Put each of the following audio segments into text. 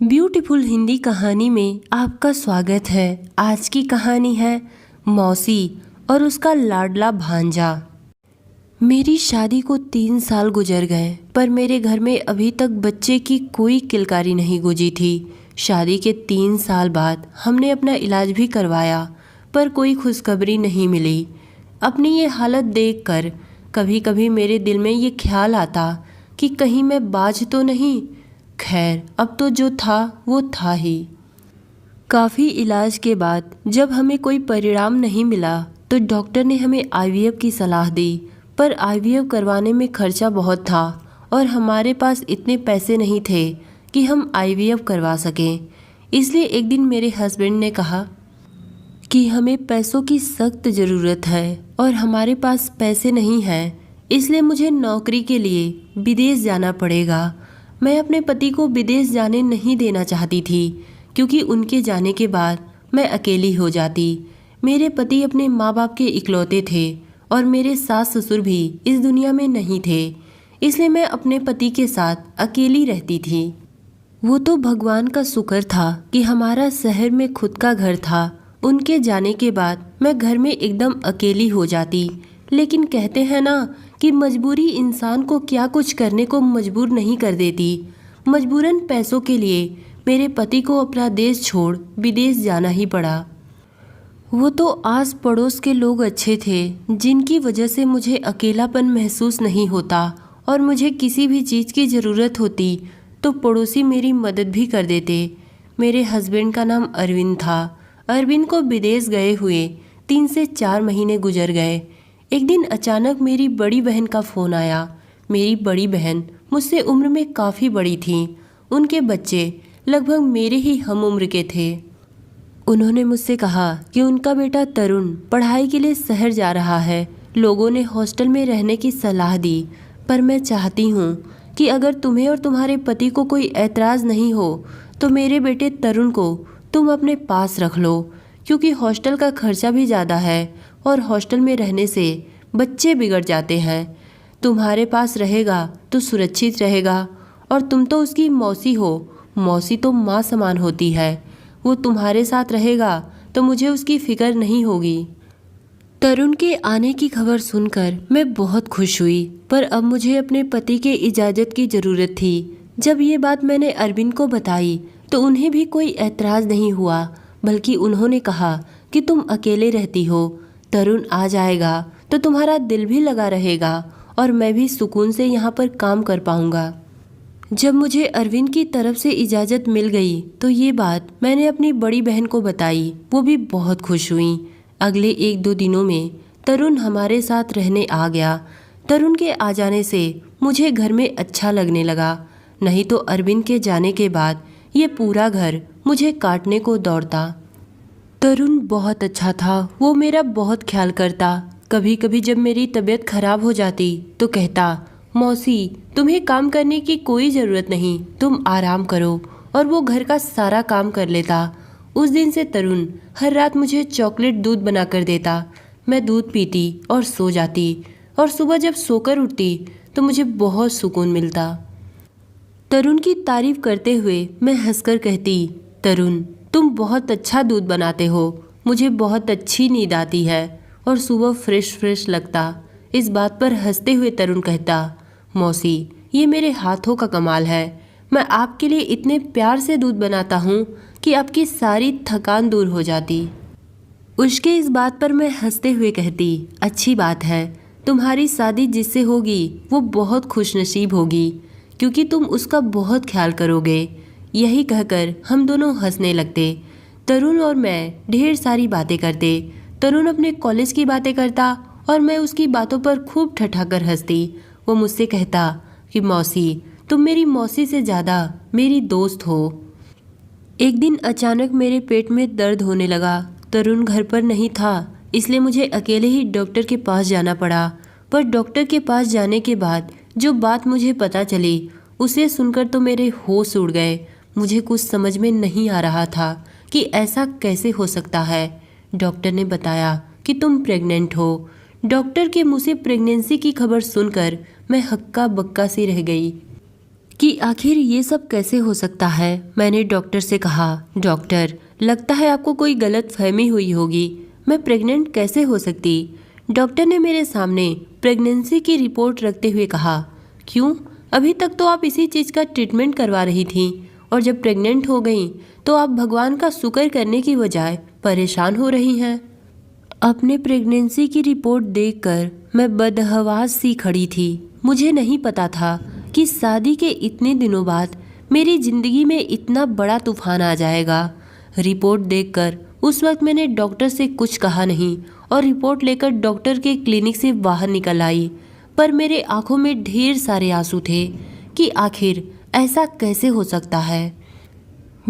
Beautiful Hindi कहानी में आपका स्वागत है। आज की कहानी है मौसी और उसका लाडला भांजा। मेरी शादी को 3 साल गुजर गए, पर मेरे घर में अभी तक बच्चे की कोई किलकारी नहीं गूंजी थी। शादी के 3 साल बाद हमने अपना इलाज भी करवाया, पर कोई खुशखबरी नहीं मिली। अपनी ये हालत देखकर कभी कभी मेरे दिल में ये ख्याल आता कि कहीं मैं बाझ तो नहीं। खैर, अब तो जो था वो था ही। काफ़ी इलाज के बाद जब हमें कोई परिणाम नहीं मिला तो डॉक्टर ने हमें आईवीएफ की सलाह दी, पर आईवीएफ करवाने में खर्चा बहुत था और हमारे पास इतने पैसे नहीं थे कि हम आईवीएफ करवा सकें। इसलिए एक दिन मेरे हस्बैंड ने कहा कि हमें पैसों की सख्त ज़रूरत है और हमारे पास पैसे नहीं हैं, इसलिए मुझे नौकरी के लिए विदेश जाना पड़ेगा। मैं अपने पति को विदेश जाने नहीं देना चाहती थी, क्योंकि उनके जाने के बाद मैं अकेली हो जाती। मेरे पति अपने माँ बाप के इकलौते थे और मेरे सास ससुर भी इस दुनिया में नहीं थे, इसलिए मैं अपने पति के साथ अकेली रहती थी। वो तो भगवान का शुक्र था कि हमारा शहर में खुद का घर था। उनके जाने के बाद मैं घर में एकदम अकेली हो जाती। लेकिन कहते हैं ना कि मजबूरी इंसान को क्या कुछ करने को मजबूर नहीं कर देती। मजबूरन पैसों के लिए मेरे पति को अपना देश छोड़ विदेश जाना ही पड़ा। वो तो आस पड़ोस के लोग अच्छे थे, जिनकी वजह से मुझे अकेलापन महसूस नहीं होता, और मुझे किसी भी चीज़ की ज़रूरत होती तो पड़ोसी मेरी मदद भी कर देते। मेरे हस्बैंड का नाम अरविंद था। अरविंद को विदेश गए हुए 3 से 4 महीने गुजर गए। एक दिन अचानक मेरी बड़ी बहन का फ़ोन आया। मेरी बड़ी बहन मुझसे उम्र में काफ़ी बड़ी थी। उनके बच्चे लगभग मेरे ही हम उम्र के थे। उन्होंने मुझसे कहा कि उनका बेटा तरुण पढ़ाई के लिए शहर जा रहा है। लोगों ने हॉस्टल में रहने की सलाह दी, पर मैं चाहती हूँ कि अगर तुम्हें और तुम्हारे पति को कोई ऐतराज़ नहीं हो तो मेरे बेटे तरुण को तुम अपने पास रख लो, क्योंकि हॉस्टल का खर्चा भी ज़्यादा है और हॉस्टल में रहने से बच्चे बिगड़ जाते हैं। तुम्हारे पास रहेगा तो सुरक्षित रहेगा, और तुम तो उसकी मौसी हो। मौसी तो माँ समान होती है। वो तुम्हारे साथ रहेगा तो मुझे उसकी फिक्र नहीं होगी। तरुण के आने की खबर सुनकर मैं बहुत खुश हुई, पर अब मुझे अपने पति के इजाज़त की ज़रूरत थी। जब ये बात मैंने अरविंद को बताई तो उन्हें भी कोई ऐतराज़ नहीं हुआ, बल्कि उन्होंने कहा कि तुम अकेले रहती हो, तरुण आ जाएगा तो तुम्हारा दिल भी लगा रहेगा और मैं भी सुकून से यहाँ पर काम कर पाऊँगा। जब मुझे अरविंद की तरफ से इजाज़त मिल गई तो ये बात मैंने अपनी बड़ी बहन को बताई। वो भी बहुत खुश हुई। अगले 1-2 दिनों में तरुण हमारे साथ रहने आ गया। तरुण के आ जाने से मुझे घर में अच्छा लगने लगा, नहीं तो अरविंद के जाने के बाद ये पूरा घर मुझे काटने को दौड़ता। तरुण बहुत अच्छा था। वो मेरा बहुत ख्याल करता। कभी कभी जब मेरी तबीयत खराब हो जाती तो कहता, मौसी तुम्हें काम करने की कोई ज़रूरत नहीं, तुम आराम करो, और वो घर का सारा काम कर लेता। उस दिन से तरुण हर रात मुझे चॉकलेट दूध बना कर देता। मैं दूध पीती और सो जाती, और सुबह जब सोकर उठती तो मुझे बहुत सुकून मिलता। तरुण की तारीफ करते हुए मैं हंसकर कहती, तरुण तुम बहुत अच्छा दूध बनाते हो, मुझे बहुत अच्छी नींद आती है और सुबह फ्रेश लगता। इस बात पर हंसते हुए तरुण कहता, मौसी ये मेरे हाथों का कमाल है। मैं आपके लिए इतने प्यार से दूध बनाता हूँ कि आपकी सारी थकान दूर हो जाती। उसके इस बात पर मैं हंसते हुए कहती, अच्छी बात है, तुम्हारी शादी जिससे होगी वो बहुत खुशनसीब होगी, क्योंकि तुम उसका बहुत ख्याल करोगे। यही कहकर हम दोनों हंसने लगते। तरुण और मैं ढेर सारी बातें करते। तरुण अपने कॉलेज की बातें करता और मैं उसकी बातों पर खूब ठठाकर हंसती। वो मुझसे कहता कि मौसी तुम मेरी मौसी से ज़्यादा मेरी दोस्त हो। एक दिन अचानक मेरे पेट में दर्द होने लगा। तरुण घर पर नहीं था, इसलिए मुझे अकेले ही डॉक्टर के पास जाना पड़ा। पर डॉक्टर के पास जाने के बाद जो बात मुझे पता चली उसे सुनकर तो मेरे होश उड़ गए। मुझे कुछ समझ में नहीं आ रहा था कि ऐसा कैसे हो सकता है। डॉक्टर ने बताया कि तुम प्रेग्नेंट हो। डॉक्टर के मुंह से प्रेगनेंसी की खबर सुनकर मैं हक्का बक्का सी रह गई। कि आखिर ये सब कैसे हो सकता है। मैंने डॉक्टर से कहा, डॉक्टर, लगता है आपको कोई गलत फहमी हुई होगी, मैं प्रेग्नेंट कैसे हो सकती। डॉक्टर ने मेरे सामने प्रेगनेंसी की रिपोर्ट रखते हुए कहा, क्यों, अभी तक तो आप इसी चीज़ का ट्रीटमेंट करवा रही थी और जब प्रेग्नेंट हो गई तो आप भगवान का शुक्र करने की बजाय परेशान हो रही हैं। अपने प्रेगनेंसी की रिपोर्ट देखकर मैं बदहवास सी खड़ी थी। मुझे नहीं पता था कि शादी के इतने दिनों बाद मेरी ज़िंदगी में इतना बड़ा तूफान आ जाएगा। रिपोर्ट देखकर उस वक्त मैंने डॉक्टर से कुछ कहा नहीं और रिपोर्ट लेकर डॉक्टर के क्लिनिक से बाहर निकल आई। पर मेरे आंखों में ढेर सारे आंसू थे कि आखिर ऐसा कैसे हो सकता है।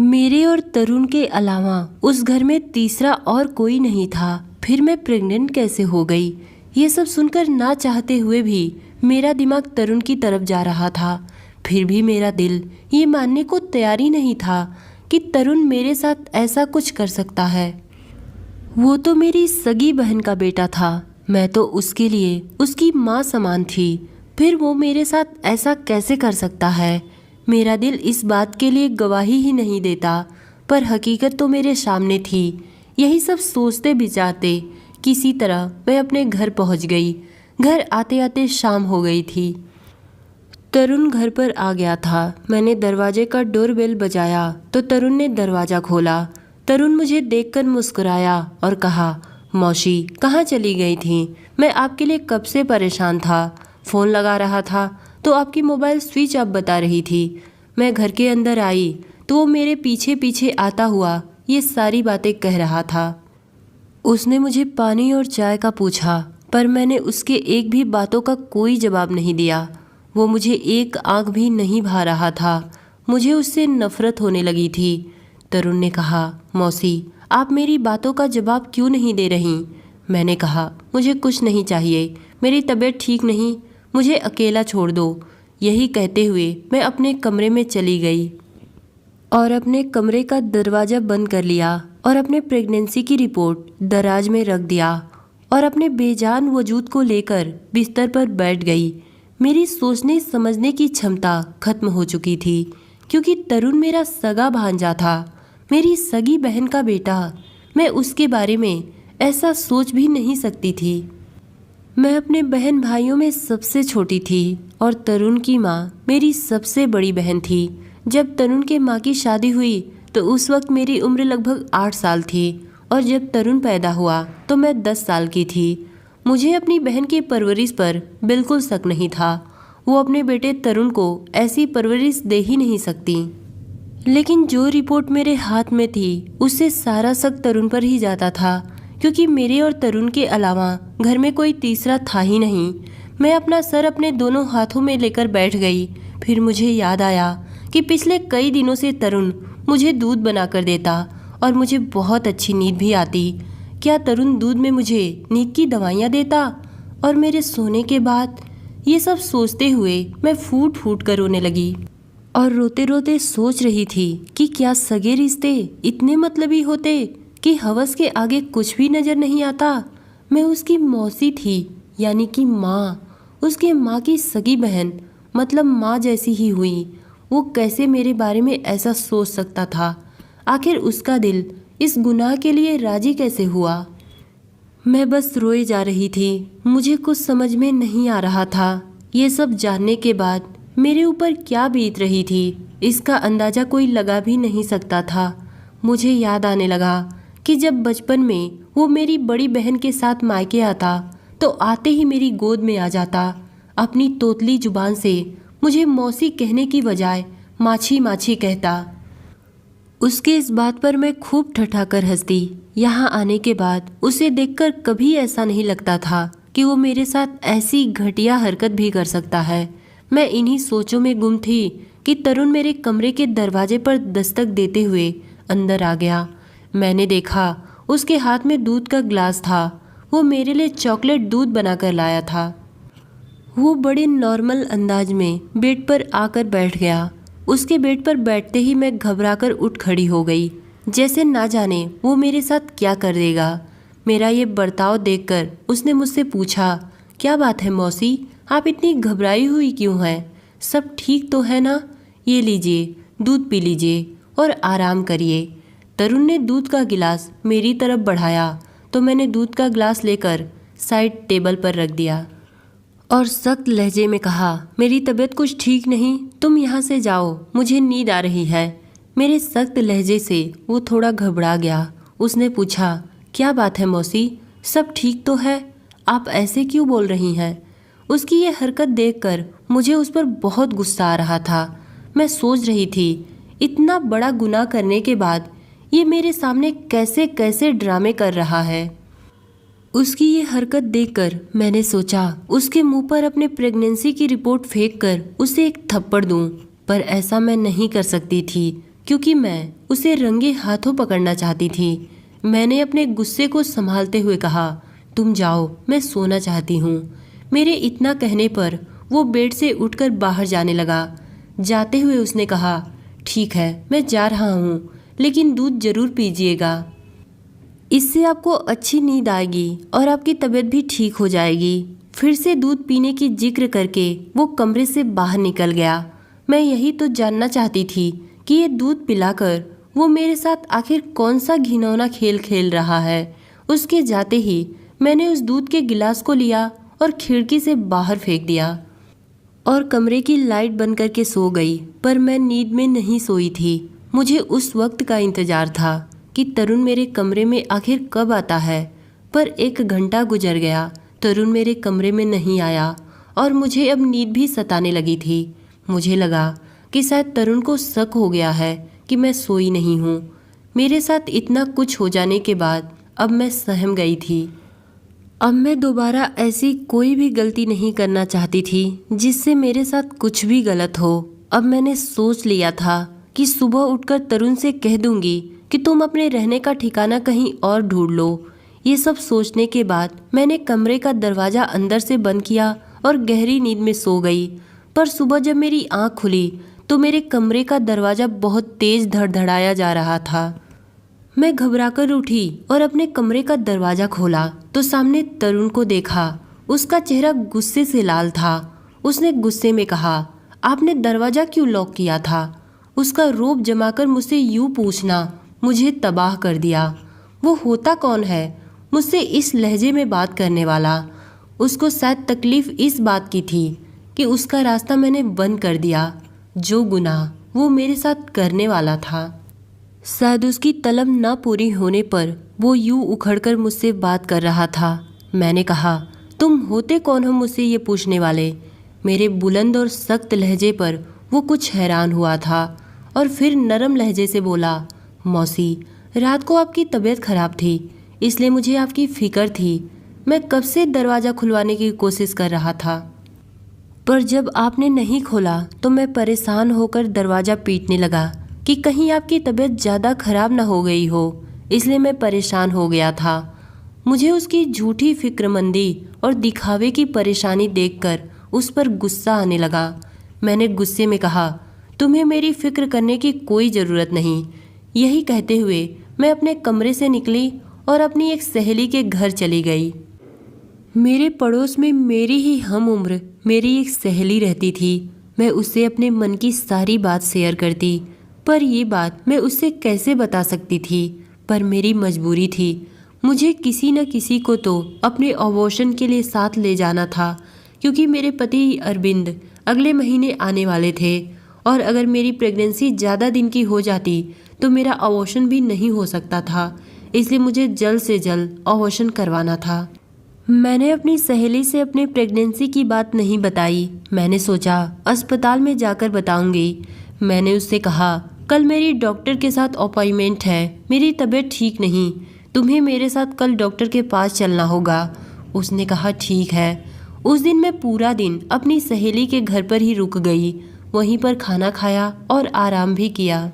मेरे और तरुण के अलावा उस घर में तीसरा और कोई नहीं था। फिर मैं प्रेग्नेंट कैसे हो गई। ये सब सुनकर ना चाहते हुए भी मेरा दिमाग तरुण की तरफ जा रहा था। फिर भी मेरा दिल ये मानने को तैयार ही नहीं था कि तरुण मेरे साथ ऐसा कुछ कर सकता है। वो तो मेरी सगी बहन का बेटा था, मैं तो उसके लिए उसकी माँ समान थी। फिर वो मेरे साथ ऐसा कैसे कर सकता है। मेरा दिल इस बात के लिए गवाही ही नहीं देता, पर हकीकत तो मेरे सामने थी। यही सब सोचते विचारते किसी तरह मैं अपने घर पहुंच गई। घर आते आते शाम हो गई थी। तरुण घर पर आ गया था। मैंने दरवाजे का डोरबेल बजाया तो तरुण ने दरवाज़ा खोला। तरुण मुझे देखकर मुस्कुराया और कहा, मौसी कहाँ चली गई थी, मैं आपके लिए कब से परेशान था। फ़ोन लगा रहा था तो आपकी मोबाइल स्विच ऑफ बता रही थी। मैं घर के अंदर आई तो वो मेरे पीछे पीछे आता हुआ ये सारी बातें कह रहा था। उसने मुझे पानी और चाय का पूछा, पर मैंने उसके एक भी बातों का कोई जवाब नहीं दिया। वो मुझे एक आंख भी नहीं भा रहा था। मुझे उससे नफरत होने लगी थी। तरुण ने कहा, मौसी आप मेरी बातों का जवाब क्यों नहीं दे रही। मैंने कहा, मुझे कुछ नहीं चाहिए, मेरी तबीयत ठीक नहीं, मुझे अकेला छोड़ दो। यही कहते हुए मैं अपने कमरे में चली गई और अपने कमरे का दरवाज़ा बंद कर लिया और अपने प्रेगनेंसी की रिपोर्ट दराज में रख दिया और अपने बेजान वजूद को लेकर बिस्तर पर बैठ गई। मेरी सोचने समझने की क्षमता खत्म हो चुकी थी, क्योंकि तरुण मेरा सगा भांजा था, मेरी सगी बहन का बेटा। मैं उसके बारे में ऐसा सोच भी नहीं सकती थी। मैं अपने बहन भाइयों में सबसे छोटी थी और तरुण की माँ मेरी सबसे बड़ी बहन थी। जब तरुण के माँ की शादी हुई तो उस वक्त मेरी उम्र लगभग 8 साल थी और जब तरुण पैदा हुआ तो मैं 10 साल की थी। मुझे अपनी बहन की परवरिश पर बिल्कुल शक नहीं था। वो अपने बेटे तरुण को ऐसी परवरिश दे ही नहीं सकती। लेकिन जो रिपोर्ट मेरे हाथ में थी उससे सारा शक तरुण पर ही जाता था, क्योंकि मेरे और तरुण के अलावा घर में कोई तीसरा था ही नहीं। मैं अपना सर अपने दोनों हाथों में लेकर बैठ गई। फिर मुझे याद आया कि पिछले कई दिनों से तरुण मुझे दूध बनाकर देता और मुझे बहुत अच्छी नींद भी आती। क्या तरुण दूध में मुझे नींद की दवाइयाँ देता और मेरे सोने के बाद? ये सब सोचते हुए मैं फूट फूट कर रोने लगी और रोते रोते सोच रही थी कि क्या सगे रिश्ते इतने मतलबी होते कि हवस के आगे कुछ भी नज़र नहीं आता। मैं उसकी मौसी थी, यानी कि माँ, उसके माँ की सगी बहन, मतलब माँ जैसी ही हुई। वो कैसे मेरे बारे में ऐसा सोच सकता था? आखिर उसका दिल इस गुनाह के लिए राजी कैसे हुआ? मैं बस रोए जा रही थी। मुझे कुछ समझ में नहीं आ रहा था। ये सब जानने के बाद मेरे ऊपर क्या बीत रही थी इसका अंदाज़ा कोई लगा भी नहीं सकता था। मुझे याद आने लगा कि जब बचपन में वो मेरी बड़ी बहन के साथ मायके आता तो आते ही मेरी गोद में आ जाता। अपनी तोतली जुबान से मुझे मौसी कहने की बजाय माछी माछी कहता। उसके इस बात पर मैं खूब ठठाकर हंसती। यहाँ आने के बाद उसे देखकर कभी ऐसा नहीं लगता था कि वो मेरे साथ ऐसी घटिया हरकत भी कर सकता है। मैं इन्हीं सोचों में गुम थी कि तरुण मेरे कमरे के दरवाजे पर दस्तक देते हुए अंदर आ गया। मैंने देखा उसके हाथ में दूध का गिलास था। वो मेरे लिए चॉकलेट दूध बनाकर लाया था। वो बड़े नॉर्मल अंदाज में बेड पर आकर बैठ गया। उसके बेड पर बैठते ही मैं घबराकर उठ खड़ी हो गई, जैसे ना जाने वो मेरे साथ क्या कर देगा। मेरा ये बर्ताव देखकर उसने मुझसे पूछा, क्या बात है मौसी, आप इतनी घबराई हुई क्यों हैं? सब ठीक तो है ना? ये लीजिए, दूध पी लीजिए और आराम करिए। तरुण ने दूध का गिलास मेरी तरफ बढ़ाया तो मैंने दूध का गिलास लेकर साइड टेबल पर रख दिया और सख्त लहजे में कहा, मेरी तबीयत कुछ ठीक नहीं, तुम यहाँ से जाओ, मुझे नींद आ रही है। मेरे सख्त लहजे से वो थोड़ा घबरा गया। उसने पूछा, क्या बात है मौसी, सब ठीक तो है, आप ऐसे क्यों बोल रही हैं? उसकी ये हरकत देखकर मुझे उस पर बहुत गुस्सा आ रहा था। मैं सोच रही थी, इतना बड़ा गुनाह करने के बाद ये मेरे सामने कैसे कैसे ड्रामे कर रहा है। उसकी ये हरकत देखकर मैंने सोचा उसके मुंह पर अपने प्रेगनेंसी की रिपोर्ट फेंक कर उसे एक थप्पड़ दूं, पर ऐसा मैं नहीं कर सकती थी क्योंकि मैं उसे रंगे हाथों पकड़ना चाहती थी। मैंने अपने गुस्से को संभालते हुए कहा, तुम जाओ, मैं सोना चाहती हूँ। मेरे इतना कहने पर वो बेड से उठकर बाहर जाने लगा। जाते हुए उसने कहा, ठीक है, मैं जा रहा हूँ, लेकिन दूध जरूर पीजिएगा, इससे आपको अच्छी नींद आएगी और आपकी तबीयत भी ठीक हो जाएगी। फिर से दूध पीने की जिक्र करके वो कमरे से बाहर निकल गया। मैं यही तो जानना चाहती थी कि ये दूध पिलाकर वो मेरे साथ आखिर कौन सा घिनौना खेल खेल रहा है। उसके जाते ही मैंने उस दूध के गिलास को लिया और खिड़की से बाहर फेंक दिया और कमरे की लाइट बंद करके सो गई। पर मैं नींद में नहीं सोई थी। मुझे उस वक्त का इंतजार था कि तरुण मेरे कमरे में आखिर कब आता है। पर 1 घंटा गुजर गया, तरुण मेरे कमरे में नहीं आया और मुझे अब नींद भी सताने लगी थी। मुझे लगा कि शायद तरुण को शक हो गया है कि मैं सोई नहीं हूँ। मेरे साथ इतना कुछ हो जाने के बाद अब मैं सहम गई थी। अब मैं दोबारा ऐसी कोई भी गलती नहीं करना चाहती थी जिससे मेरे साथ कुछ भी गलत हो। अब मैंने सोच लिया था कि सुबह उठकर तरुण से कह दूंगी कि तुम अपने रहने का ठिकाना कहीं और ढूंढ लो। ये सब सोचने के बाद मैंने कमरे का दरवाज़ा अंदर से बंद किया और गहरी नींद में सो गई। पर सुबह जब मेरी आँख खुली तो मेरे कमरे का दरवाज़ा बहुत तेज़ धड़धड़ाया जा रहा था। मैं घबराकर उठी और अपने कमरे का दरवाज़ा खोला तो सामने तरुण को देखा। उसका चेहरा गुस्से से लाल था। उसने गुस्से में कहा, आपने दरवाज़ा क्यों लॉक किया था? उसका रोब जमाकर मुझसे यूं पूछना मुझे तबाह कर दिया। वो होता कौन है मुझसे इस लहजे में बात करने वाला? उसको शायद तकलीफ़ इस बात की थी कि उसका रास्ता मैंने बंद कर दिया। जो गुनाह वो मेरे साथ करने वाला था, शायद उसकी तलब ना पूरी होने पर वो यूं उखड़कर मुझसे बात कर रहा था। मैंने कहा, तुम होते कौन हो मुझसे ये पूछने वाले? मेरे बुलंद और सख्त लहजे पर वो कुछ हैरान हुआ था और फिर नरम लहजे से बोला, मौसी, रात को आपकी तबीयत खराब थी, इसलिए मुझे आपकी फ़िक्र थी। मैं कब से दरवाज़ा खुलवाने की कोशिश कर रहा था, पर जब आपने नहीं खोला तो मैं परेशान होकर दरवाज़ा पीटने लगा कि कहीं आपकी तबीयत ज़्यादा खराब ना हो गई हो, इसलिए मैं परेशान हो गया था। मुझे उसकी झूठी फिक्रमंदी और दिखावे की परेशानी देखकर उस पर गुस्सा आने लगा। मैंने गुस्से में कहा, तुम्हें मेरी फ़िक्र करने की कोई ज़रूरत नहीं। यही कहते हुए मैं अपने कमरे से निकली और अपनी एक सहेली के घर चली गई। मेरे पड़ोस में मेरी ही हम उम्र मेरी एक सहेली रहती थी। मैं उससे अपने मन की सारी बात शेयर करती, पर ये बात मैं उससे कैसे बता सकती थी? पर मेरी मजबूरी थी। मुझे किसी न किसी को तो अपने अबॉर्शन के लिए साथ ले जाना था, क्योंकि मेरे पति अरविंद अगले महीने आने वाले थे और अगर मेरी प्रेगनेंसी ज़्यादा दिन की हो जाती तो मेरा अबॉर्शन भी नहीं हो सकता था। इसलिए मुझे जल्द से जल्द अबॉर्शन करवाना था। मैंने अपनी सहेली से अपने प्रेगनेंसी की बात नहीं बताई। मैंने सोचा अस्पताल में जाकर बताऊंगी। मैंने उससे कहा, कल मेरी डॉक्टर के साथ अपॉइंटमेंट है, मेरी तबीयत ठीक नहीं, तुम्हें मेरे साथ कल डॉक्टर के पास चलना होगा। उसने कहा, ठीक है। उस दिन मैं पूरा दिन अपनी सहेली के घर पर ही रुक गई। वहीं पर खाना खाया और आराम भी किया।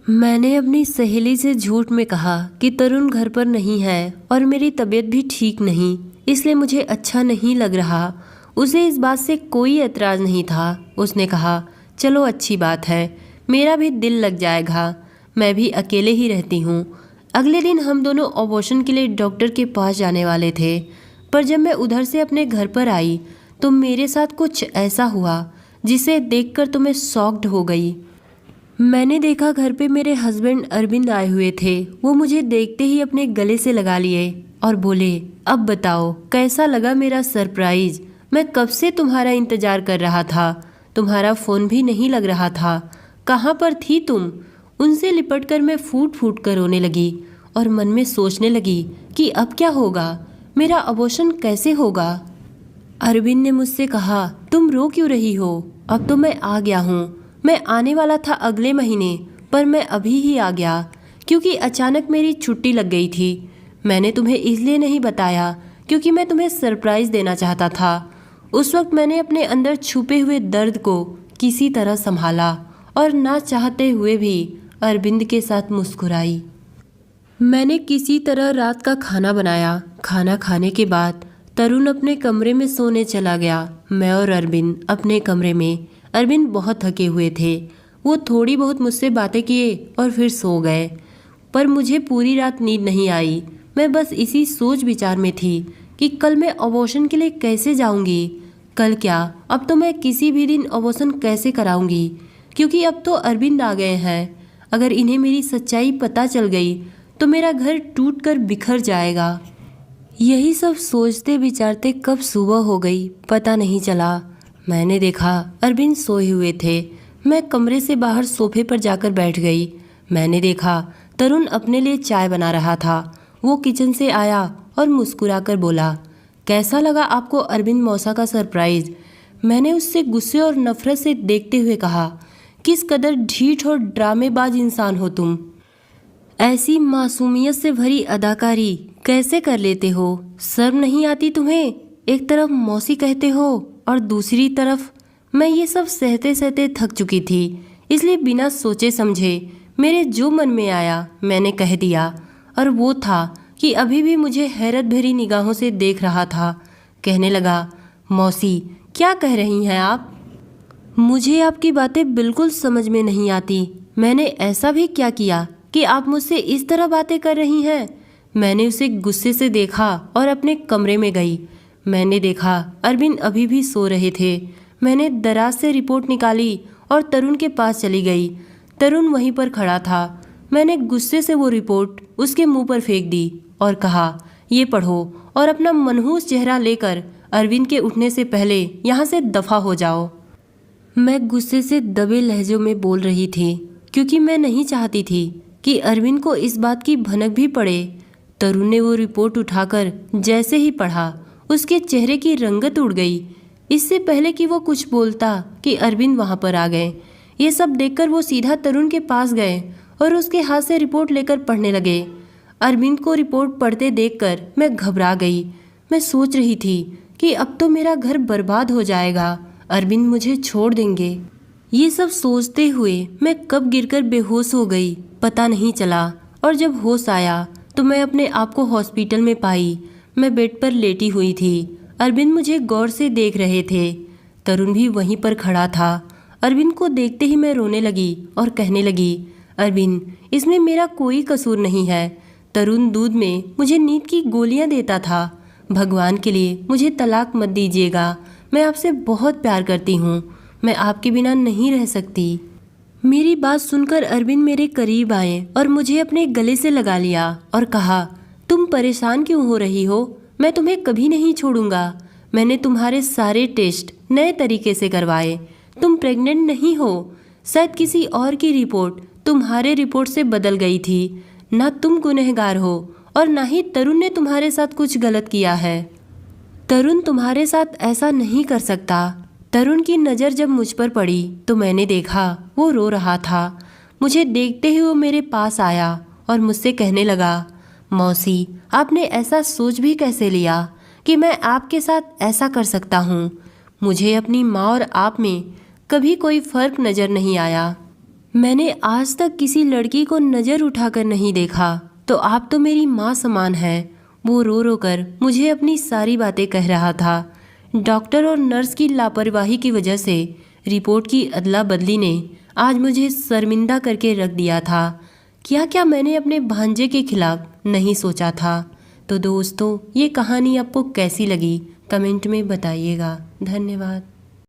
मैंने अपनी सहेली से झूठ में कहा कि तरुण घर पर नहीं है और मेरी तबीयत भी ठीक नहीं, इसलिए मुझे अच्छा नहीं लग रहा। उसे इस बात से कोई एतराज़ नहीं था। उसने कहा, चलो अच्छी बात है, मेरा भी दिल लग जाएगा, मैं भी अकेले ही रहती हूँ। अगले दिन हम दोनों अबॉर्शन के लिए डॉक्टर के पास जाने वाले थे, पर जब मैं उधर से अपने घर पर आई तो मेरे साथ कुछ ऐसा हुआ जिसे देखकर तो मैं शॉक्ड हो गई। मैंने देखा घर पे मेरे हस्बैंड अरविंद आए हुए थे। वो मुझे देखते ही अपने गले से लगा लिए और बोले, अब बताओ कैसा लगा मेरा सरप्राइज। मैं कब से तुम्हारा इंतजार कर रहा था, तुम्हारा फ़ोन भी नहीं लग रहा था, कहाँ पर थी तुम। उनसे लिपटकर मैं फूट फूट कर रोने लगी और मन में सोचने लगी कि अब क्या होगा, मेरा अबॉर्शन कैसे होगा। अरविंद ने मुझसे कहा, तुम रो क्यों रही हो, अब तो मैं आ गया हूँ। मैं आने वाला था अगले महीने, पर मैं अभी ही आ गया क्योंकि अचानक मेरी छुट्टी लग गई थी। मैंने तुम्हें इसलिए नहीं बताया क्योंकि मैं तुम्हें सरप्राइज़ देना चाहता था। उस वक्त मैंने अपने अंदर छुपे हुए दर्द को किसी तरह संभाला और ना चाहते हुए भी अरविंद के साथ मुस्कुराई। मैंने किसी तरह रात का खाना बनाया। खाना खाने के बाद तरुण अपने कमरे में सोने चला गया। मैं और अरविंद अपने कमरे में। अरविंद बहुत थके हुए थे। वो थोड़ी बहुत मुझसे बातें किए और फिर सो गए, पर मुझे पूरी रात नींद नहीं आई। मैं बस इसी सोच विचार में थी कि कल मैं अबॉर्शन के लिए कैसे जाऊंगी। कल क्या, अब तो मैं किसी भी दिन अबॉर्शन कैसे कराऊंगी, क्योंकि अब तो अरविंद आ गए हैं। अगर इन्हें मेरी सच्चाई पता चल गई तो मेरा घर टूट कर बिखर जाएगा। यही सब सोचते विचारते कब सुबह हो गई पता नहीं चला। मैंने देखा अरविंद सोए हुए थे। मैं कमरे से बाहर सोफे पर जाकर बैठ गई। मैंने देखा तरुण अपने लिए चाय बना रहा था। वो किचन से आया और मुस्कुराकर बोला, कैसा लगा आपको अरविंद मौसा का सरप्राइज़। मैंने उससे गुस्से और नफरत से देखते हुए कहा, किस कदर ढीठ और ड्रामेबाज इंसान हो तुम। ऐसी मासूमियत से भरी अदाकारी कैसे कर लेते हो, शर्म नहीं आती तुम्हें। एक तरफ मौसी कहते हो और दूसरी तरफ। मैं ये सब सहते सहते थक चुकी थी, इसलिए बिना सोचे समझे मेरे जो मन में आया मैंने कह दिया। और वो था कि अभी भी मुझे हैरत भरी निगाहों से देख रहा था। कहने लगा, मौसी क्या कह रही हैं आप। मुझे आपकी बातें बिल्कुल समझ में नहीं आती। मैंने ऐसा भी क्या किया कि आप मुझसे इस तरह बातें कर रही हैं। मैंने उसे गुस्से से देखा और अपने कमरे में गई। मैंने देखा अरविंद अभी भी सो रहे थे। मैंने दराज से रिपोर्ट निकाली और तरुण के पास चली गई। तरुण वहीं पर खड़ा था। मैंने गुस्से से वो रिपोर्ट उसके मुंह पर फेंक दी और कहा, ये पढ़ो और अपना मनहूस चेहरा लेकर अरविंद के उठने से पहले यहाँ से दफ़ा हो जाओ। मैं गुस्से से दबे लहजों में बोल रही थी क्योंकि मैं नहीं चाहती थी कि अरविंद को इस बात की भनक भी पड़े। तरुण ने वो रिपोर्ट उठाकर जैसे ही पढ़ा, उसके चेहरे की रंगत उड़ गई। इससे पहले कि वो कुछ बोलता कि अरविंद वहाँ पर आ गए। ये सब देखकर वो सीधा तरुण के पास गए और उसके हाथ से रिपोर्ट लेकर पढ़ने लगे। अरविंद को रिपोर्ट पढ़ते देखकर मैं घबरा गई। मैं सोच रही थी कि अब तो मेरा घर बर्बाद हो जाएगा, अरविंद मुझे छोड़ देंगे। ये सब सोचते हुए मैं कब गिरकर बेहोश हो गई पता नहीं चला, और जब होश आया तो मैं अपने आप को हॉस्पिटल में पाई। मैं बेड पर लेटी हुई थी। अरविंद मुझे गौर से देख रहे थे। तरुण भी वहीं पर खड़ा था। अरविंद को देखते ही मैं रोने लगी और कहने लगी, अरविंद इसमें मेरा कोई कसूर नहीं है। तरुण दूध में मुझे नींद की गोलियां देता था। भगवान के लिए मुझे तलाक मत दीजिएगा। मैं आपसे बहुत प्यार करती हूँ। मैं आपके बिना नहीं रह सकती। मेरी बात सुनकर अरविंद मेरे करीब आए और मुझे अपने गले से लगा लिया और कहा, तुम परेशान क्यों हो रही हो, मैं तुम्हें कभी नहीं छोड़ूंगा। मैंने तुम्हारे सारे टेस्ट नए तरीके से करवाए। तुम प्रेग्नेंट नहीं हो। शायद किसी और की रिपोर्ट तुम्हारे रिपोर्ट से बदल गई थी। ना तुम गुनहगार हो और ना ही तरुण ने तुम्हारे साथ कुछ गलत किया है। तरुण तुम्हारे साथ ऐसा नहीं कर सकता। तरुण की नज़र जब मुझ पर पड़ी तो मैंने देखा वो रो रहा था। मुझे देखते ही वो मेरे पास आया और मुझसे कहने लगा, मौसी आपने ऐसा सोच भी कैसे लिया कि मैं आपके साथ ऐसा कर सकता हूँ। मुझे अपनी माँ और आप में कभी कोई फ़र्क नज़र नहीं आया। मैंने आज तक किसी लड़की को नज़र उठाकर नहीं देखा, तो आप तो मेरी माँ समान है। वो रो रो कर मुझे अपनी सारी बातें कह रहा था। डॉक्टर और नर्स की लापरवाही की वजह से रिपोर्ट की अदला बदली ने आज मुझे शर्मिंदा करके रख दिया था। क्या क्या मैंने अपने भांजे के खिलाफ नहीं सोचा था। तो दोस्तों, ये कहानी आपको कैसी लगी कमेंट में बताइएगा। धन्यवाद।